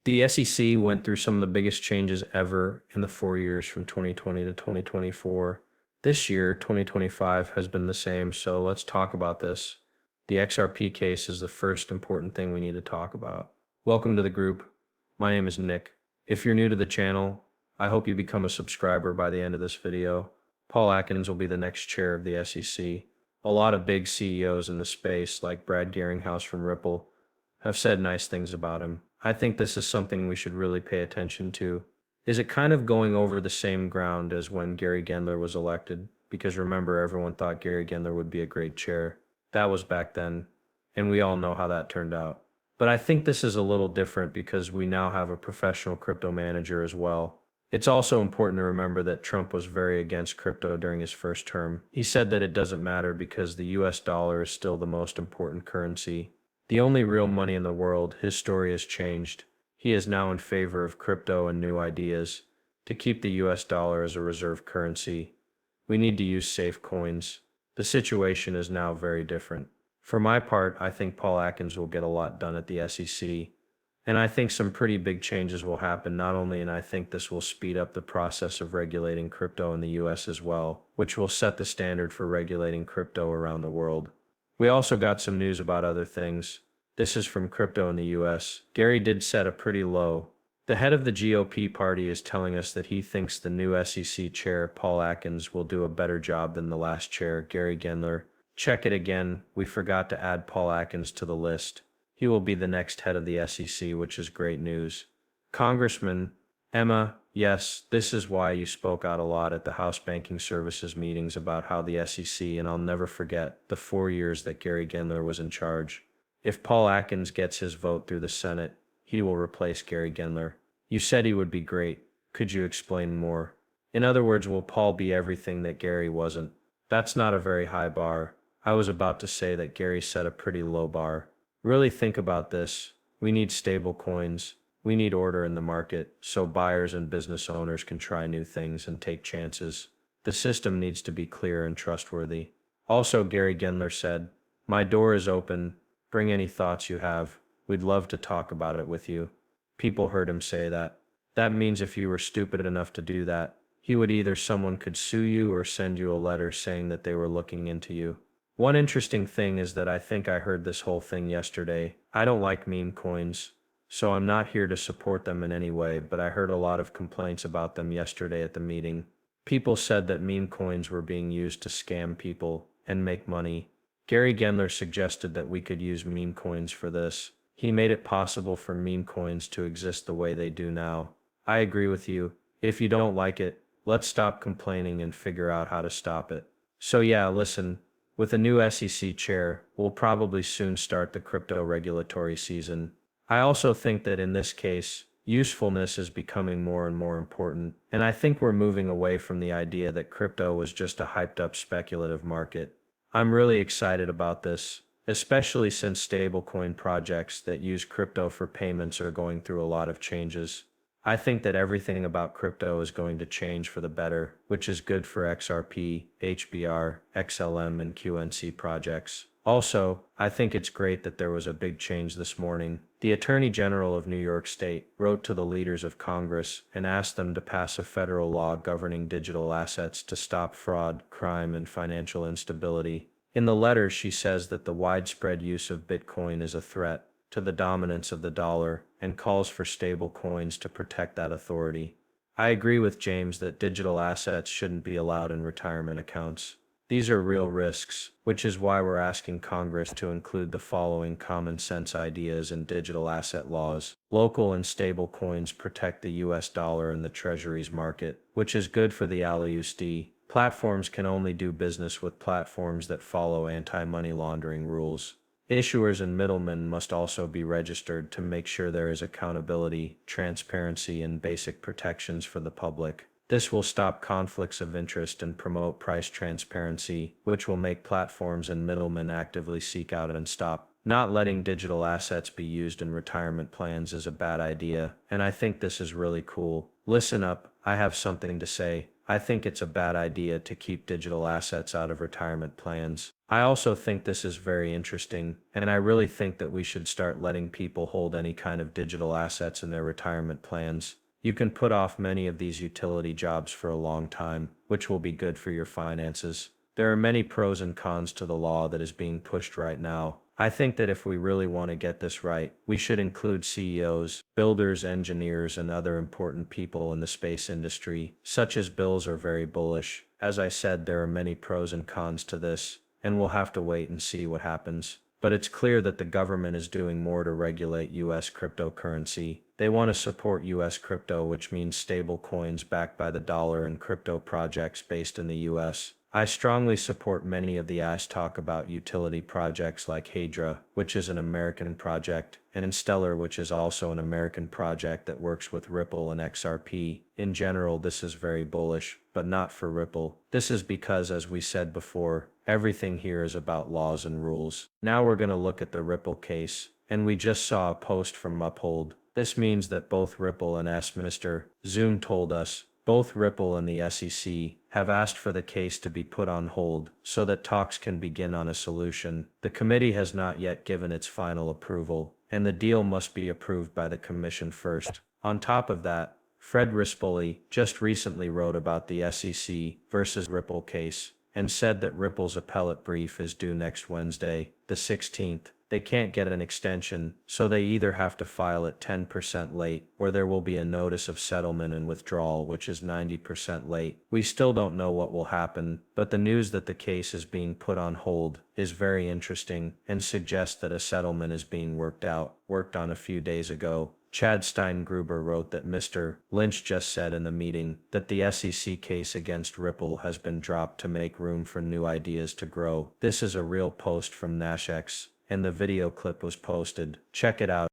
The SEC went through some of the biggest changes ever in the 4 years from 2020 to 2024. This year, 2025, has been the same, so let's talk about this. The XRP case is the first important thing we need to talk about. Welcome to the group. My name is Nick. If you're new to the channel, I hope you become a subscriber by the end of this video. Paul Atkins will be the next chair of the SEC. A lot of big CEOs in the space, like Brad Garlinghouse from Ripple, have said nice things about him. I think this is something we should really pay attention to. Is it kind of going over the same ground as when Gary Gensler was elected? Because remember, everyone thought Gary Gensler would be a great chair. That was back then, and we all know how that turned out. But I think this is a little different because we now have a professional crypto manager as well. It's also important to remember that Trump was very against crypto during his first term. He said that it doesn't matter because the US dollar is still the most important currency. The only real money in the world. His story has changed. He is now in favor of crypto and new ideas. To keep the US dollar as a reserve currency, we need to use safe coins. The situation is now very different. For my part, I think Paul Atkins will get a lot done at the SEC. And I think some pretty big changes will happen not only, and I think this will speed up the process of regulating crypto in the US as well, which will set the standard for regulating crypto around the world. We also got some news about other things. This is from crypto in the US. Gary did set a pretty low. The head of the GOP party is telling us that he thinks the new SEC chair, Paul Atkins, will do a better job than the last chair, Gary Gensler. Check it again. We forgot to add Paul Atkins to the list. He will be the next head of the SEC, which is great news. Congressman Emma, yes, this is why you spoke out a lot at the House Banking Services meetings about how the SEC, and I'll never forget the 4 years that Gary Gensler was in charge. If Paul Atkins gets his vote through the Senate, he will replace Gary Gensler. You said he would be great. Could you explain more? In other words, will Paul be everything that Gary wasn't? That's not a very high bar. I was about to say that Gary set a pretty low bar. Really think about this. We need stable coins. We need order in the market so buyers and business owners can try new things and take chances. The system needs to be clear and trustworthy. Also, Gary Gensler said, "My door is open. Bring any thoughts you have. We'd love to talk about it with you." People heard him say that. That means if you were stupid enough to do that, he would either someone could sue you or send you a letter saying that they were looking into you. One interesting thing is that I think I heard this whole thing yesterday. I don't like meme coins, so I'm not here to support them in any way, but I heard a lot of complaints about them yesterday at the meeting. People said that meme coins were being used to scam people and make money. Gary Gensler suggested that we could use meme coins for this. He made it possible for meme coins to exist the way they do now. I agree with you. If you don't like it, let's stop complaining and figure out how to stop it. So yeah, listen. With a new SEC chair, we'll probably soon start the crypto regulatory season. I also think that in this case, usefulness is becoming more and more important, and I think we're moving away from the idea that crypto was just a hyped-up speculative market. I'm really excited about this, especially since stablecoin projects that use crypto for payments are going through a lot of changes. I think that everything about crypto is going to change for the better, which is good for XRP, HBR, XLM, and QNC projects. Also, I think it's great that there was a big change this morning. The Attorney General of New York State wrote to the leaders of Congress and asked them to pass a federal law governing digital assets to stop fraud, crime, and financial instability. In the letter, she says that the widespread use of Bitcoin is a threat to the dominance of the dollar and calls for stable coins to protect that authority. I agree with James that digital assets shouldn't be allowed in retirement accounts. These are real risks, which is why we're asking Congress to include the following common sense ideas in digital asset laws. Local and stable coins protect the US dollar and the Treasuries market, which is good for the LUSD. Platforms can only do business with platforms that follow anti-money laundering rules. Issuers and middlemen must also be registered to make sure there is accountability, transparency, and basic protections for the public. This will stop conflicts of interest and promote price transparency, which will make platforms and middlemen actively seek out and stop. Not letting digital assets be used in retirement plans is a bad idea, and I think this is really cool. Listen up, I have something to say. I think it's a bad idea to keep digital assets out of retirement plans. I also think this is very interesting, and I really think that we should start letting people hold any kind of digital assets in their retirement plans. You can put off many of these utility jobs for a long time, which will be good for your finances. There are many pros and cons to the law that is being pushed right now. I think that if we really want to get this right, we should include CEOs, builders, engineers, and other important people in the space industry. Such as bills are very bullish. As I said, there are many pros and cons to this, and we'll have to wait and see what happens. But it's clear that the government is doing more to regulate US cryptocurrency. They want to support US crypto, which means stable coins backed by the dollar and crypto projects based in the US. I strongly support many of the talk about utility projects like Hydra, which is an American project, and Stellar, which is also an American project that works with Ripple and XRP. In general, this is very bullish, but not for Ripple. This is because, as we said before, everything here is about laws and rules. Now we're going to look at the Ripple case, and we just saw a post from Uphold. This means that both Ripple and Mr. Zoom told us both Ripple and the SEC have asked for the case to be put on hold so that talks can begin on a solution. The committee has not yet given its final approval, and the deal must be approved by the commission first. On top of that, Fred Rispoli just recently wrote about the SEC versus Ripple case and said that Ripple's appellate brief is due next Wednesday, the 16th. They can't get an extension, so they either have to file it 10% late, or there will be a notice of settlement and withdrawal, which is 90% late. We still don't know what will happen, but the news that the case is being put on hold is very interesting and suggests that a settlement is being worked on a few days ago. Chad Steingruber wrote that Mr. Lynch just said in the meeting that the SEC case against Ripple has been dropped to make room for new ideas to grow. This is a real post from NashX, and the video clip was posted. Check it out.